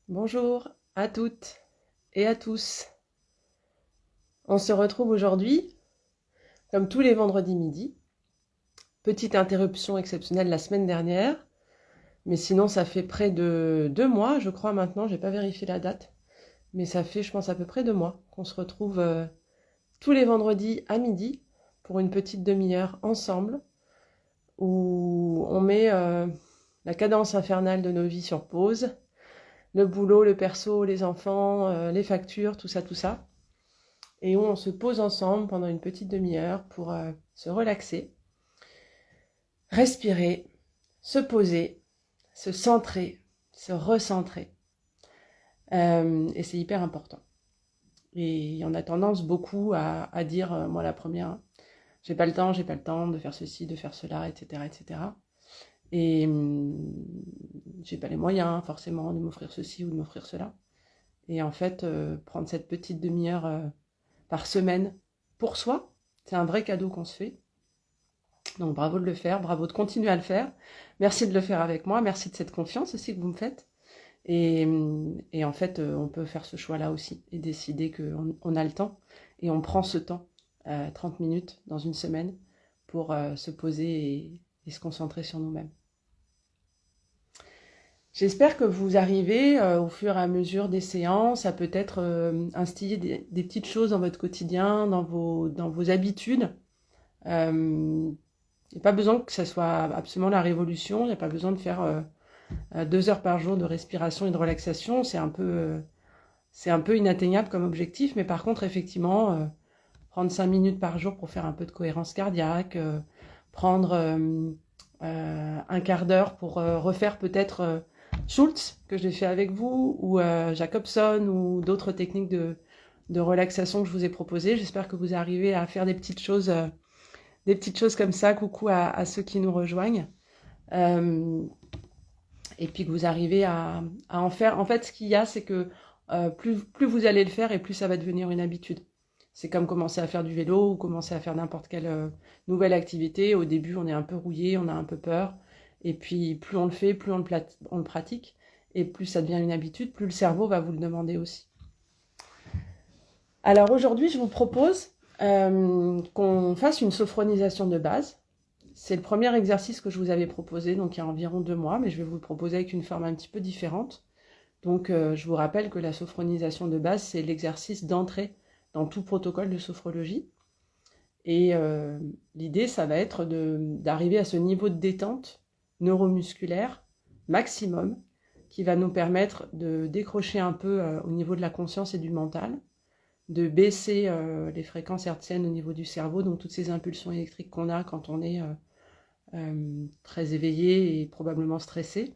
Bonjour à toutes et à tous. On se retrouve aujourd'hui, comme tous les vendredis midi. Petite interruption exceptionnelle la semaine dernière, mais sinon ça fait près de 2 mois, je crois maintenant, j'ai pas vérifié la date, mais ça fait, je pense, à peu près 2 mois qu'on se retrouve tous les vendredis à midi pour une petite demi-heure ensemble, où on met la cadence infernale de nos vies sur pause, le boulot, le perso, les enfants, les factures, tout ça. Et où on se pose ensemble pendant une petite demi-heure pour se relaxer, respirer, se poser, se centrer, se recentrer. Et c'est hyper important. Et on a tendance beaucoup à dire, moi la première, hein, j'ai pas le temps de faire ceci, de faire cela, etc. etc. Et j'ai pas les moyens forcément de m'offrir ceci ou de m'offrir cela. Et en fait, prendre cette petite demi-heure par semaine pour soi, c'est un vrai cadeau qu'on se fait. Donc bravo de le faire, bravo de continuer à le faire. Merci de le faire avec moi, merci de cette confiance aussi que vous me faites. Et en fait, on peut faire ce choix-là aussi et décider qu'on a le temps et on prend ce temps, 30 minutes dans une semaine, pour se poser et se concentrer sur nous-mêmes. J'espère que vous arrivez au fur et à mesure des séances à peut-être instiller des petites choses dans votre quotidien, dans vos habitudes. Il n'y a pas besoin que ça soit absolument la révolution, il n'y a pas besoin de faire 2 heures par jour de respiration et de relaxation, c'est un peu inatteignable comme objectif, mais par contre, effectivement, prendre 5 minutes par jour pour faire un peu de cohérence cardiaque, prendre un quart d'heure pour refaire peut-être Schultz, que j'ai fait avec vous, ou Jacobson, ou d'autres techniques de relaxation que je vous ai proposées. J'espère que vous arrivez à faire des petites choses comme ça. Coucou à ceux qui nous rejoignent. Et puis que vous arrivez à en faire. En fait, ce qu'il y a, c'est que plus vous allez le faire et plus ça va devenir une habitude. C'est comme commencer à faire du vélo ou commencer à faire n'importe quelle nouvelle activité. Au début, on est un peu rouillé, on a un peu peur. Et puis, plus on le fait, plus on le pratique. Et plus ça devient une habitude, plus le cerveau va vous le demander aussi. Alors aujourd'hui, je vous propose qu'on fasse une sophronisation de base. C'est le premier exercice que je vous avais proposé, donc il y a environ 2 mois, mais je vais vous le proposer avec une forme un petit peu différente. Donc je vous rappelle que la sophronisation de base, c'est l'exercice d'entrée dans tout protocole de sophrologie. Et l'idée, ça va être d'arriver à ce niveau de détente neuromusculaire maximum qui va nous permettre de décrocher un peu au niveau de la conscience et du mental, de baisser les fréquences hertziennes au niveau du cerveau, donc toutes ces impulsions électriques qu'on a quand on est très éveillé et probablement stressé,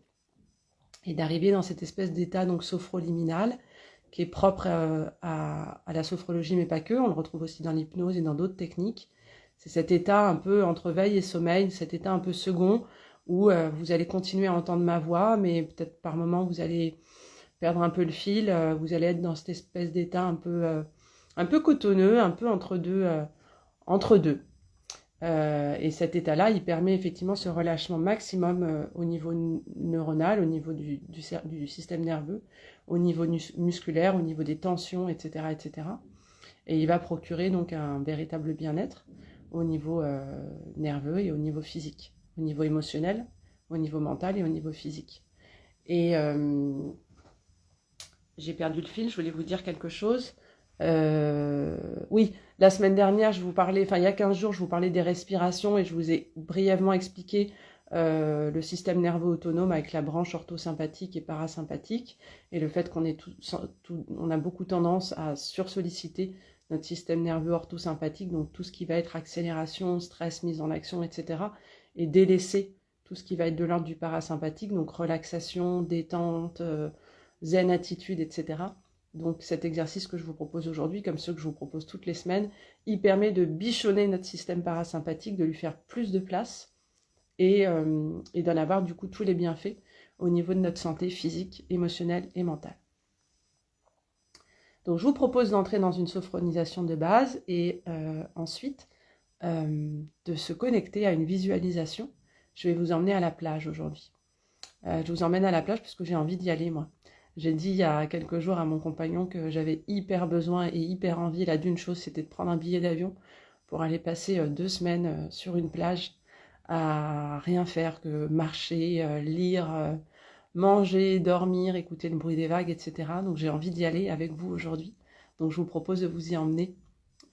et d'arriver dans cette espèce d'état donc sophroliminal qui est propre à la sophrologie, mais pas que. On le retrouve aussi dans l'hypnose et dans d'autres techniques. C'est cet état un peu entre veille et sommeil, cet état un peu second, où vous allez continuer à entendre ma voix, mais peut-être par moments vous allez perdre un peu le fil, vous allez être dans cette espèce d'état un peu cotonneux, un peu entre deux. Et cet état-là, il permet effectivement ce relâchement maximum au niveau neuronal, au niveau du système nerveux, au niveau musculaire, au niveau des tensions, etc., etc. Et il va procurer donc un véritable bien-être au niveau nerveux et au niveau physique, au niveau émotionnel, au niveau mental et au niveau physique. Et j'ai perdu le fil, je voulais vous dire quelque chose. Oui, la semaine dernière, je vous parlais, enfin il y a 15 jours, je vous parlais des respirations et je vous ai brièvement expliqué le système nerveux autonome avec la branche orthosympathique et parasympathique et le fait qu'on on a beaucoup tendance à sursolliciter notre système nerveux orthosympathique, donc tout ce qui va être accélération, stress, mise en action, etc. et délaisser tout ce qui va être de l'ordre du parasympathique, donc relaxation, détente, zen attitude, etc. Donc cet exercice que je vous propose aujourd'hui, comme ceux que je vous propose toutes les semaines, il permet de bichonner notre système parasympathique, de lui faire plus de place et d'en avoir du coup tous les bienfaits au niveau de notre santé physique, émotionnelle et mentale. Donc je vous propose d'entrer dans une sophronisation de base et ensuite de se connecter à une visualisation. Je vais vous emmener à la plage aujourd'hui. Je vous emmène à la plage parce que j'ai envie d'y aller moi. J'ai dit il y a quelques jours à mon compagnon que j'avais hyper besoin et hyper envie, là, d'une chose, c'était de prendre un billet d'avion pour aller passer 2 semaines sur une plage à rien faire que marcher, lire, manger, dormir, écouter le bruit des vagues, etc. Donc j'ai envie d'y aller avec vous aujourd'hui. Donc je vous propose de vous y emmener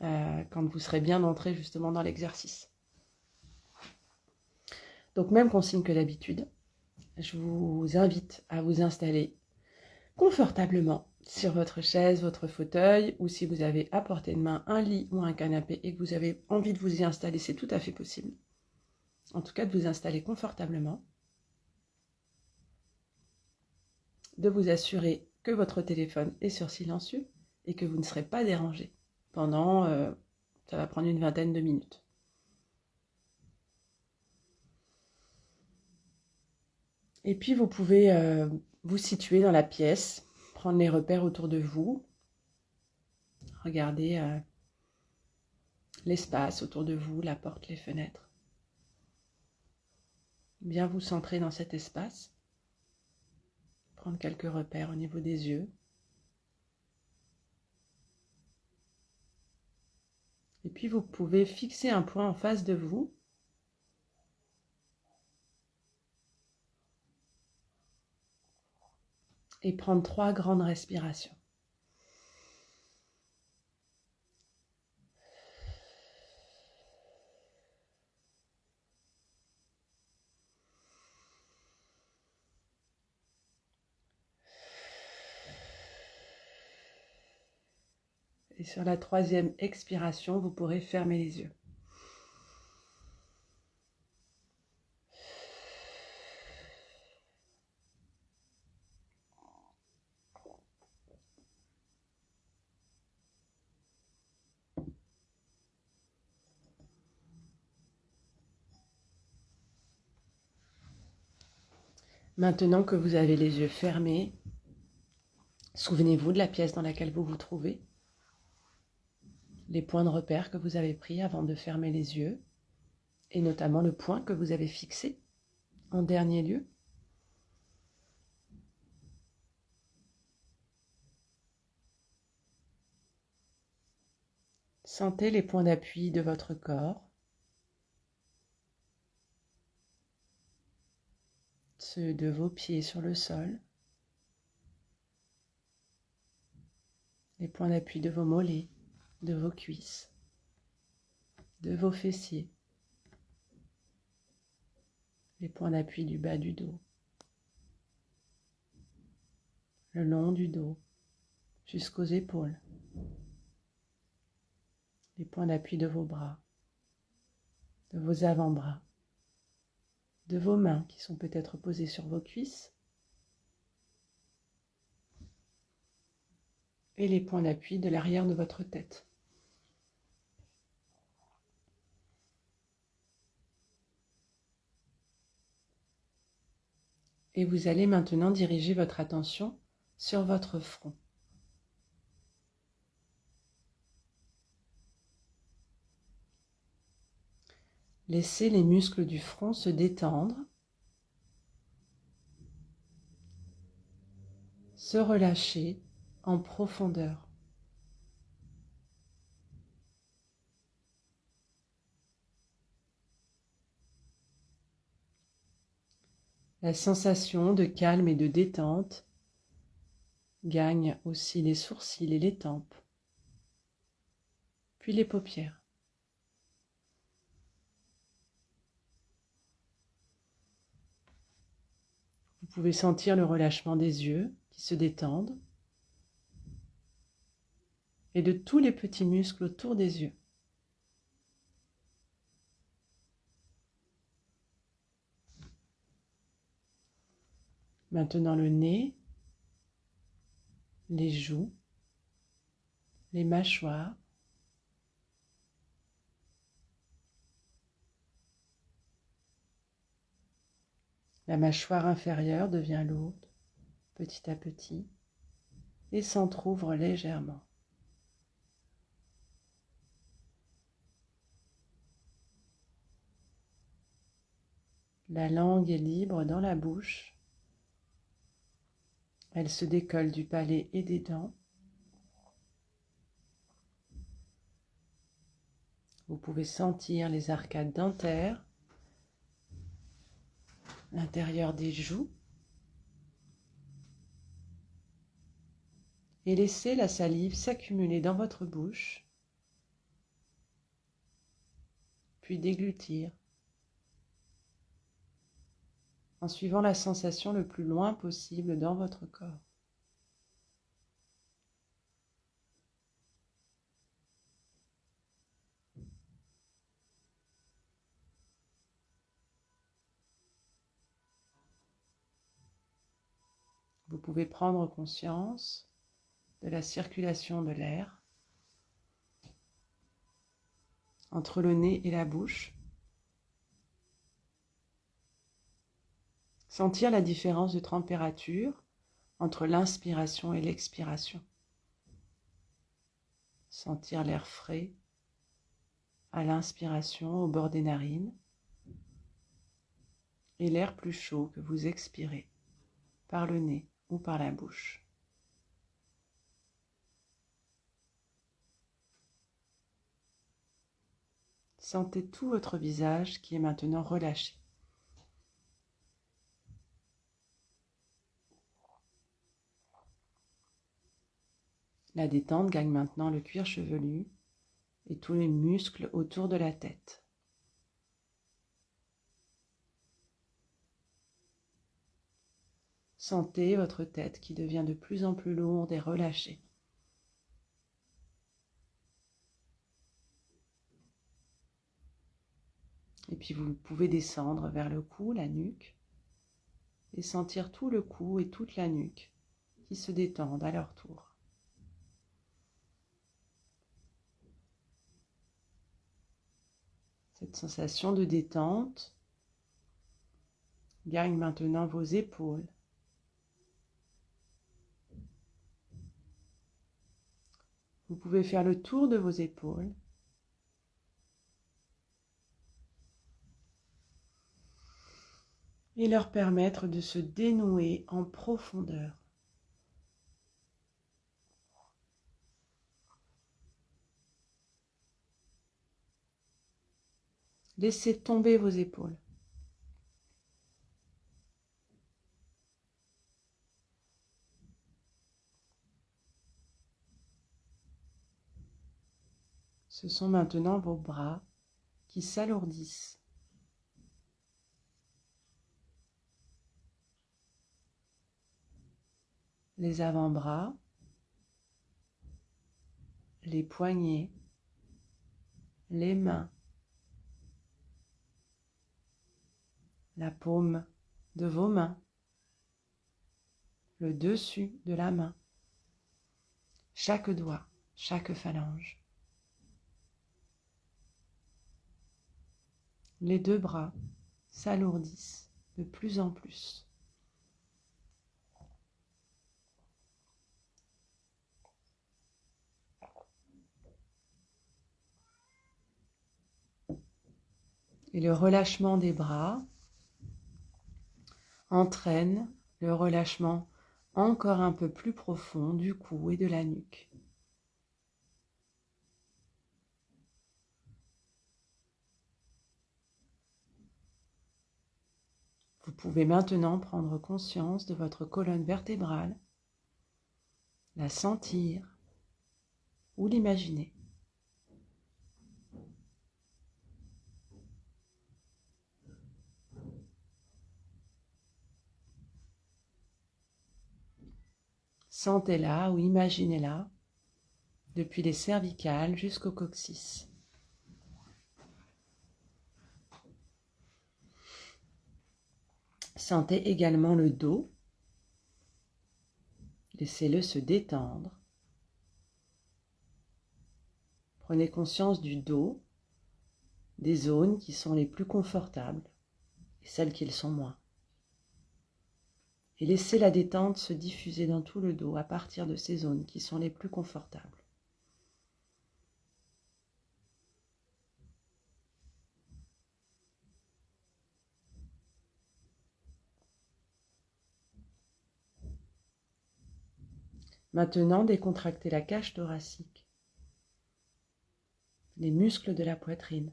quand vous serez bien entré justement dans l'exercice. Donc même consigne que d'habitude, je vous invite à vous installer confortablement sur votre chaise, votre fauteuil, ou si vous avez à portée de main un lit ou un canapé et que vous avez envie de vous y installer, c'est tout à fait possible. En tout cas, de vous installer confortablement, de vous assurer que votre téléphone est sur silencieux et que vous ne serez pas dérangé pendant, ça va prendre une vingtaine de minutes. Et puis vous pouvez vous situer dans la pièce, prendre les repères autour de vous, regarder l'espace autour de vous, la porte, les fenêtres. Bien vous centrer dans cet espace, prendre quelques repères au niveau des yeux. Et puis vous pouvez fixer un point en face de vous. Et prendre 3 grandes respirations. Et sur la 3e expiration, vous pourrez fermer les yeux. Maintenant que vous avez les yeux fermés, souvenez-vous de la pièce dans laquelle vous vous trouvez, les points de repère que vous avez pris avant de fermer les yeux, et notamment le point que vous avez fixé en dernier lieu. Sentez les points d'appui de votre corps, ceux de vos pieds sur le sol, les points d'appui de vos mollets, de vos cuisses, de vos fessiers, les points d'appui du bas du dos, le long du dos, jusqu'aux épaules, les points d'appui de vos bras, de vos avant-bras, de vos mains qui sont peut-être posées sur vos cuisses, et les points d'appui de l'arrière de votre tête. Et vous allez maintenant diriger votre attention sur votre front. Laissez les muscles du front se détendre, se relâcher en profondeur. La sensation de calme et de détente gagne aussi les sourcils et les tempes, puis les paupières. Vous pouvez sentir le relâchement des yeux qui se détendent et de tous les petits muscles autour des yeux. Maintenant le nez, les joues, les mâchoires, la mâchoire inférieure devient lourde petit à petit et s'entrouvre légèrement. La langue est libre dans la bouche Elle se décolle du palais et des dents. Vous pouvez sentir les arcades dentaires, l'intérieur des joues, et laissez la salive s'accumuler dans votre bouche, puis déglutir, en suivant la sensation le plus loin possible dans votre corps. Vous pouvez prendre conscience de la circulation de l'air entre le nez et la bouche. Sentir la différence de température entre l'inspiration et l'expiration. Sentir l'air frais à l'inspiration au bord des narines et l'air plus chaud que vous expirez par le nez ou par la bouche. Sentez tout votre visage qui est maintenant relâché. La détente gagne maintenant le cuir chevelu et tous les muscles autour de la tête. Sentez votre tête qui devient de plus en plus lourde et relâchée. Et puis vous pouvez descendre vers le cou, la nuque, et sentir tout le cou et toute la nuque qui se détendent à leur tour. Cette sensation de détente gagne maintenant vos épaules. Vous pouvez faire le tour de vos épaules. Et leur permettre de se dénouer en profondeur. Laissez tomber vos épaules. Ce sont maintenant vos bras qui s'alourdissent. Les avant-bras, les poignets, les mains, la paume de vos mains, le dessus de la main, chaque doigt, chaque phalange. Les deux bras s'alourdissent de plus en plus. Et le relâchement des bras entraîne le relâchement encore un peu plus profond du cou et de la nuque. Vous pouvez maintenant prendre conscience de votre colonne vertébrale, la sentir ou l'imaginer. Sentez-la ou imaginez-la depuis les cervicales jusqu'au coccyx. Sentez également le dos. Laissez-le se détendre. Prenez conscience du dos, des zones qui sont les plus confortables et celles qui le sont moins. Et laissez la détente se diffuser dans tout le dos à partir de ces zones qui sont les plus confortables. Maintenant, décontractez la cage thoracique, les muscles de la poitrine,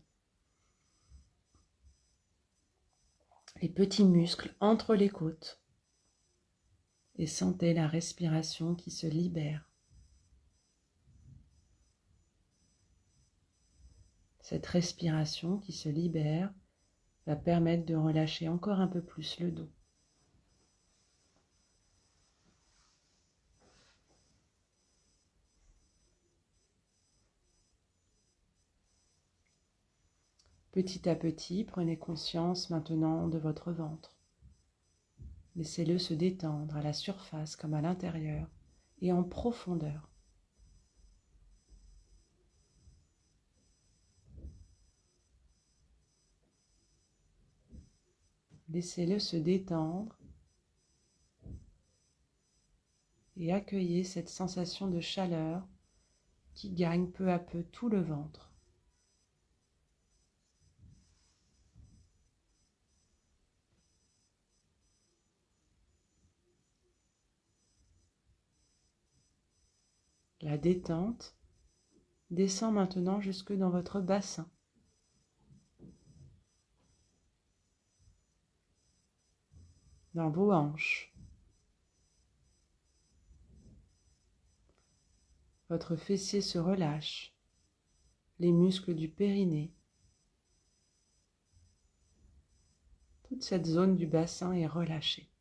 les petits muscles entre les côtes et sentez la respiration qui se libère. Cette respiration qui se libère va permettre de relâcher encore un peu plus le dos. Petit à petit, prenez conscience maintenant de votre ventre. Laissez-le se détendre à la surface comme à l'intérieur et en profondeur. Laissez-le se détendre et accueillez cette sensation de chaleur qui gagne peu à peu tout le ventre. La détente descend maintenant jusque dans votre bassin. Dans vos hanches. Votre fessier se relâche, les muscles du périnée. Toute cette zone du bassin est relâchée.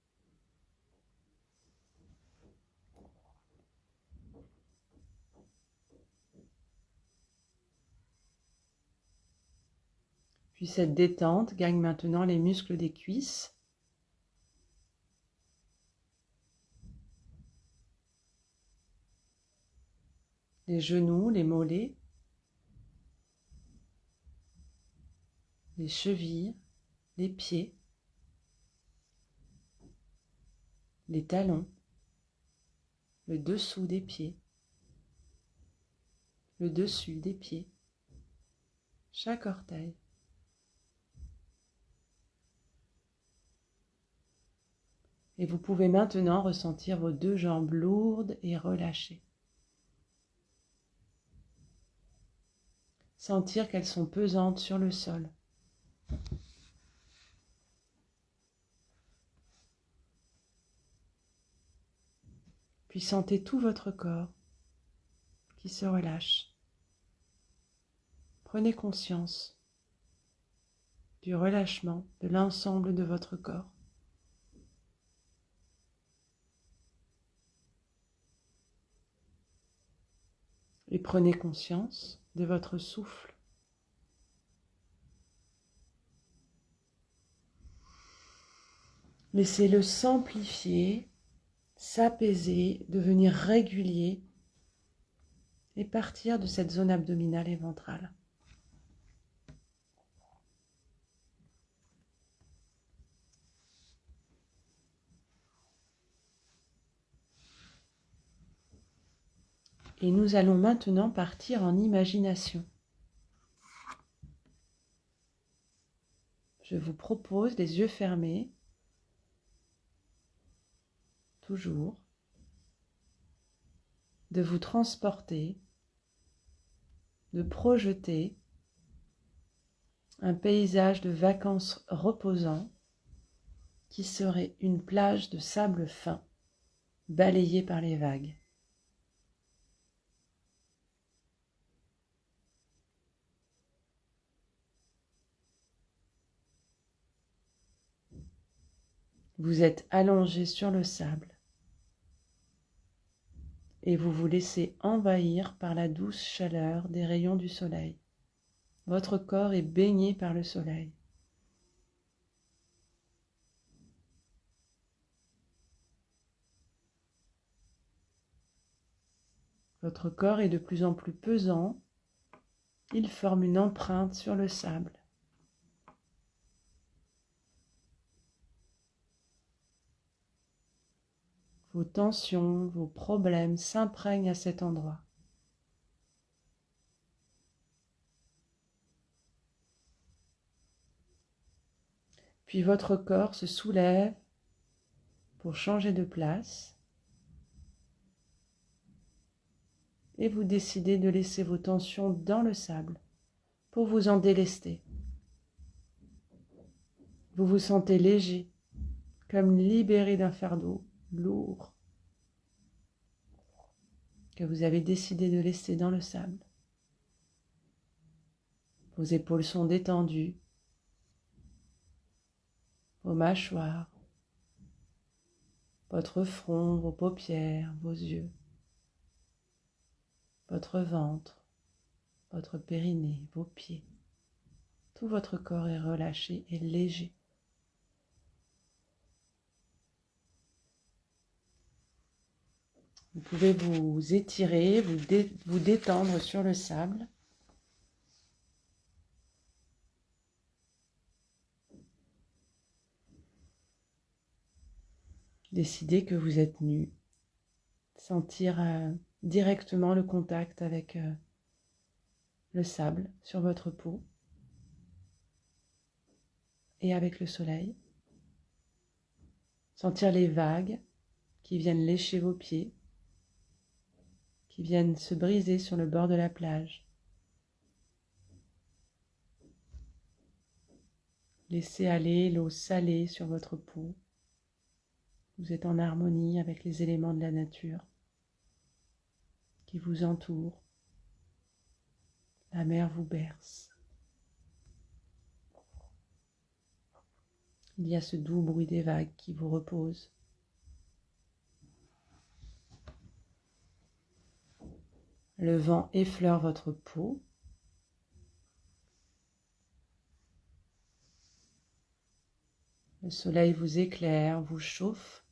Puis cette détente gagne maintenant les muscles des cuisses. Les genoux, les mollets, les chevilles, les pieds, les talons, le dessous des pieds, le dessus des pieds, chaque orteil. Et vous pouvez maintenant ressentir vos deux jambes lourdes et relâchées. Sentir qu'elles sont pesantes sur le sol. Puis sentez tout votre corps qui se relâche. Prenez conscience du relâchement de l'ensemble de votre corps. Et prenez conscience de votre souffle. Laissez-le s'amplifier, s'apaiser, devenir régulier et partir de cette zone abdominale et ventrale. Et nous allons maintenant partir en imagination. Je vous propose, les yeux fermés, toujours, de vous transporter, de projeter un paysage de vacances reposant qui serait une plage de sable fin balayée par les vagues. Vous êtes allongé sur le sable et vous vous laissez envahir par la douce chaleur des rayons du soleil. Votre corps est baigné par le soleil. Votre corps est de plus en plus pesant. Il forme une empreinte sur le sable. Vos tensions, vos problèmes s'imprègnent à cet endroit. Puis votre corps se soulève pour changer de place. et vous décidez de laisser vos tensions dans le sable pour vous en délester. Vous vous sentez léger, comme libéré d'un fardeau lourd que vous avez décidé de laisser dans le sable. Vos épaules sont détendues, vos mâchoires, votre front, vos paupières, vos yeux, votre ventre, votre périnée, vos pieds. Tout votre corps est relâché et léger. Vous pouvez vous étirer, vous détendre sur le sable. Décidez que vous êtes nu. Sentir directement le contact avec le sable sur votre peau et avec le soleil. Sentir les vagues qui viennent lécher vos pieds, qui viennent se briser sur le bord de la plage. Laissez aller l'eau salée sur votre peau. Vous êtes en harmonie avec les éléments de la nature qui vous entourent. La mer vous berce. Il y a ce doux bruit des vagues qui vous repose. Le vent effleure votre peau. Le soleil vous éclaire, vous chauffe.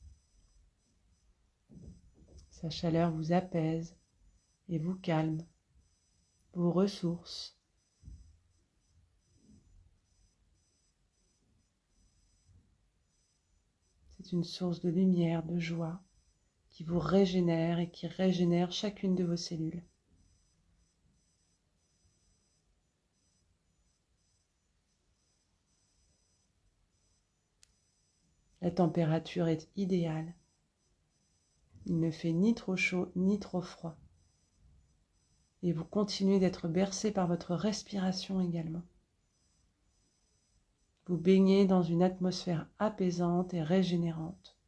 Sa chaleur vous apaise et vous calme, vous ressource. C'est une source de lumière, de joie, qui vous régénère et qui régénère chacune de vos cellules. La température est idéale. Il ne fait ni trop chaud ni trop froid. Et vous continuez d'être bercé par votre respiration également. Vous baignez dans une atmosphère apaisante et régénérante.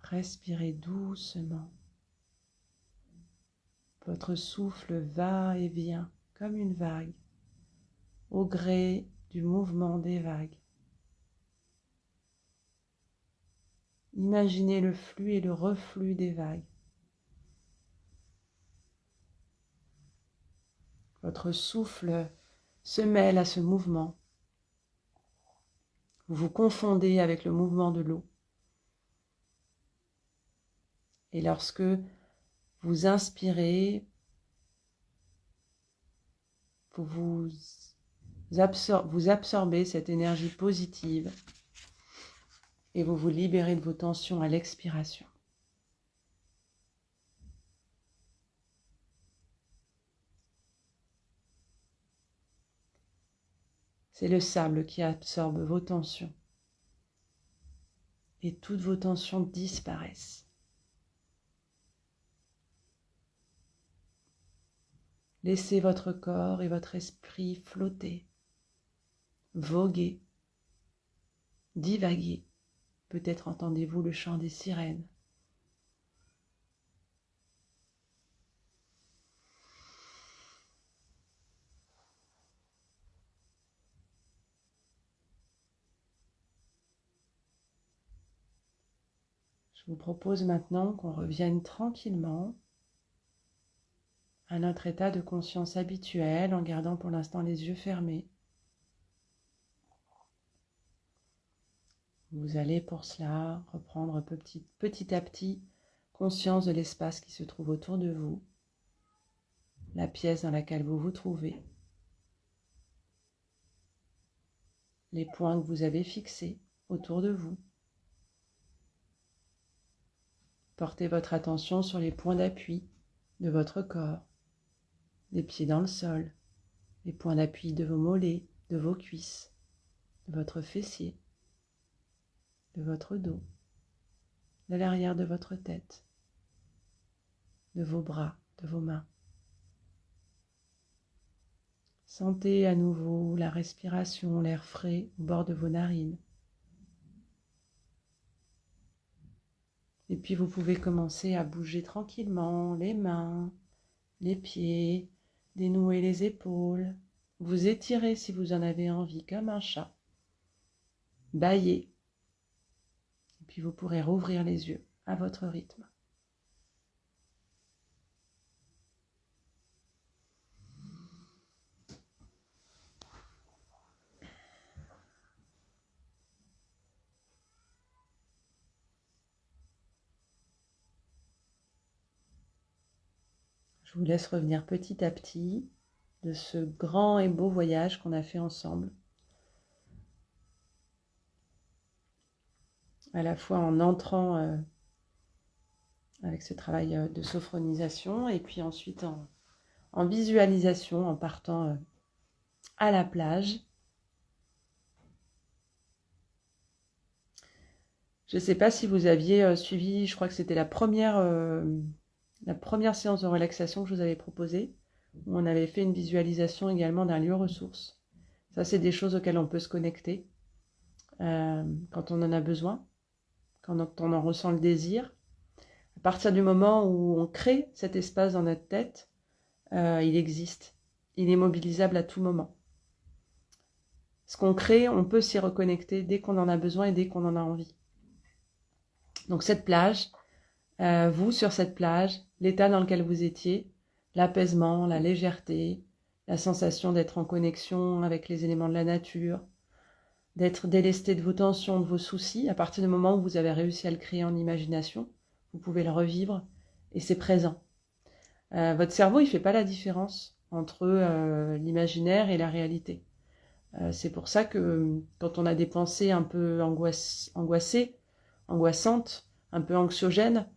Respirez doucement. Votre souffle va et vient comme une vague, au gré du mouvement des vagues. Imaginez le flux et le reflux des vagues. Votre souffle se mêle à ce mouvement. Vous vous confondez avec le mouvement de l'eau. Et lorsque vous inspirez, vous absorbez cette énergie positive et vous vous libérez de vos tensions à l'expiration. C'est le sable qui absorbe vos tensions et toutes vos tensions disparaissent. Laissez votre corps et votre esprit flotter, voguer, divaguer. Peut-être entendez-vous le chant des sirènes. Je vous propose maintenant qu'on revienne tranquillement à notre état de conscience habituel en gardant pour l'instant les yeux fermés. Vous allez pour cela reprendre petit à petit conscience de l'espace qui se trouve autour de vous, la pièce dans laquelle vous vous trouvez, les points que vous avez fixés autour de vous. Portez votre attention sur les points d'appui de votre corps, les pieds dans le sol, les points d'appui de vos mollets, de vos cuisses, de votre fessier, de votre dos, de l'arrière de votre tête de vos bras, de vos mains. Sentez à nouveau la respiration, l'air frais au bord de vos narines. Et puis vous pouvez commencer à bouger tranquillement les mains, les pieds, dénouer les épaules. Vous étirez si vous en avez envie, comme un chat. Bâillez. Et puis vous pourrez rouvrir les yeux à votre rythme. Je vous laisse revenir petit à petit de ce grand et beau voyage qu'on a fait ensemble. À la fois en entrant avec ce travail de sophronisation et puis ensuite en visualisation, en partant à la plage. Je ne sais pas si vous aviez suivi, je crois que c'était la première séance de relaxation que je vous avais proposée, où on avait fait une visualisation également d'un lieu ressource. Ça, c'est des choses auxquelles on peut se connecter quand on en a besoin, quand on en ressent le désir. À partir du moment où on crée cet espace dans notre tête, il existe. Il est mobilisable à tout moment. Ce qu'on crée, on peut s'y reconnecter dès qu'on en a besoin et dès qu'on en a envie. Donc cette plage, vous sur cette plage, l'état dans lequel vous étiez, l'apaisement, la légèreté, la sensation d'être en connexion avec les éléments de la nature, d'être délesté de vos tensions, de vos soucis, à partir du moment où vous avez réussi à le créer en imagination, vous pouvez le revivre et c'est présent. Votre cerveau, il ne fait pas la différence entre l'imaginaire et la réalité. C'est pour ça que quand on a des pensées un peu angoissées, angoissantes, un peu anxiogènes,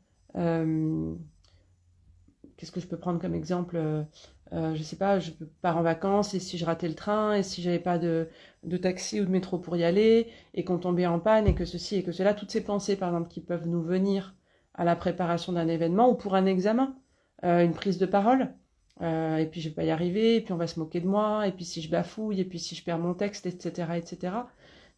qu'est-ce que je peux prendre comme exemple je sais pas, je pars en vacances et si je ratais le train et si j'avais pas de taxi ou de métro pour y aller et qu'on tombait en panne et que ceci et que cela, toutes ces pensées par exemple qui peuvent nous venir à la préparation d'un événement ou pour un examen, une prise de parole, et puis je vais pas y arriver, et puis on va se moquer de moi, et puis si je bafouille, et puis si je perds mon texte, etc., etc.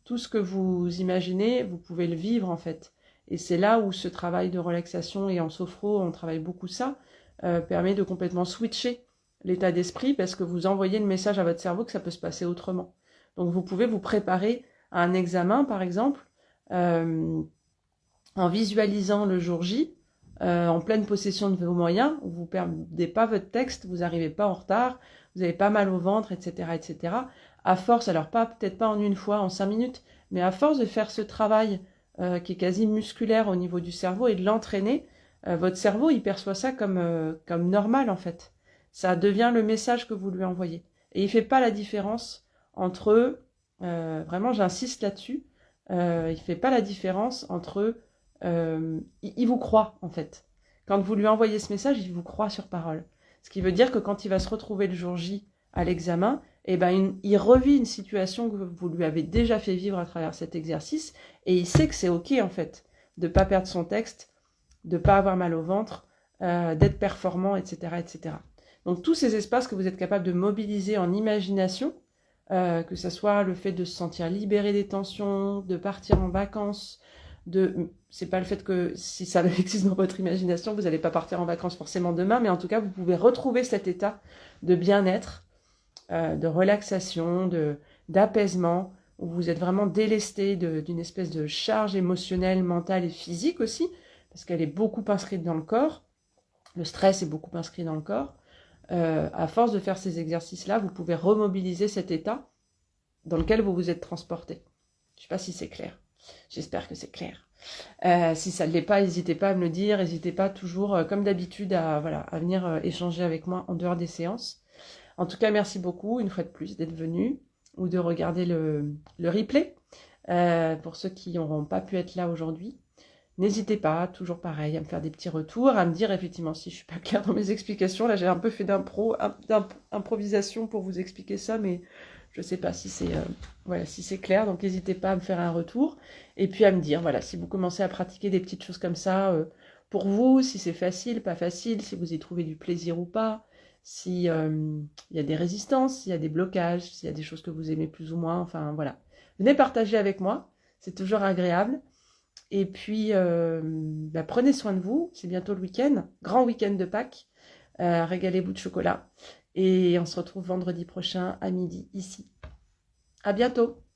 Tout ce que vous imaginez, vous pouvez le vivre en fait. Et c'est là où ce travail de relaxation, et en sophro, on travaille beaucoup ça, permet de complètement switcher l'état d'esprit parce que vous envoyez le message à votre cerveau que ça peut se passer autrement. Donc vous pouvez vous préparer à un examen, par exemple, en visualisant le jour J, en pleine possession de vos moyens, où vous ne perdez pas votre texte, vous n'arrivez pas en retard, vous n'avez pas mal au ventre, etc., etc. À force, alors peut-être pas en une fois, en 5 minutes, mais à force de faire ce travail qui est quasi musculaire au niveau du cerveau et de l'entraîner, votre cerveau, il perçoit ça comme normal, en fait. Ça devient le message que vous lui envoyez. Et il ne fait pas la différence entre, vraiment j'insiste là-dessus, il ne fait pas la différence entre, il vous croit en fait. Quand vous lui envoyez ce message, il vous croit sur parole. Ce qui veut dire que quand il va se retrouver le jour J à l'examen, eh ben, il revit une situation que vous lui avez déjà fait vivre à travers cet exercice et il sait que c'est ok en fait de ne pas perdre son texte, de ne pas avoir mal au ventre, d'être performant, etc., etc. Donc tous ces espaces que vous êtes capable de mobiliser en imagination, que ce soit le fait de se sentir libéré des tensions, de partir en vacances, c'est pas le fait que si ça existe dans votre imagination, vous n'allez pas partir en vacances forcément demain, mais en tout cas vous pouvez retrouver cet état de bien-être, de relaxation, d'apaisement, où vous êtes vraiment délesté d'une espèce de charge émotionnelle, mentale et physique aussi, parce qu'elle est beaucoup inscrite dans le corps, le stress est beaucoup inscrit dans le corps. À force de faire ces exercices-là, vous pouvez remobiliser cet état dans lequel vous vous êtes transporté. Je ne sais pas si c'est clair. J'espère que c'est clair. Si ça ne l'est pas, n'hésitez pas à me le dire. N'hésitez pas toujours, comme d'habitude, à venir échanger avec moi en dehors des séances. En tout cas, merci beaucoup, une fois de plus, d'être venu ou de regarder le replay. Pour ceux qui n'auront pas pu être là aujourd'hui. N'hésitez pas, toujours pareil, à me faire des petits retours, à me dire effectivement si je suis pas claire dans mes explications. Là, j'ai un peu fait d'improvisation pour vous expliquer ça, mais je sais pas si c'est clair. Donc, n'hésitez pas à me faire un retour et puis à me dire, voilà, si vous commencez à pratiquer des petites choses comme ça, pour vous, si c'est facile, pas facile, si vous y trouvez du plaisir ou pas, si il y a des résistances, s'il y a des blocages, s'il y a des choses que vous aimez plus ou moins, enfin voilà. Venez partager avec moi, c'est toujours agréable. Et puis, prenez soin de vous, c'est bientôt le week-end, grand week-end de Pâques, régalez-vous de chocolat. Et on se retrouve vendredi prochain à midi ici. À bientôt!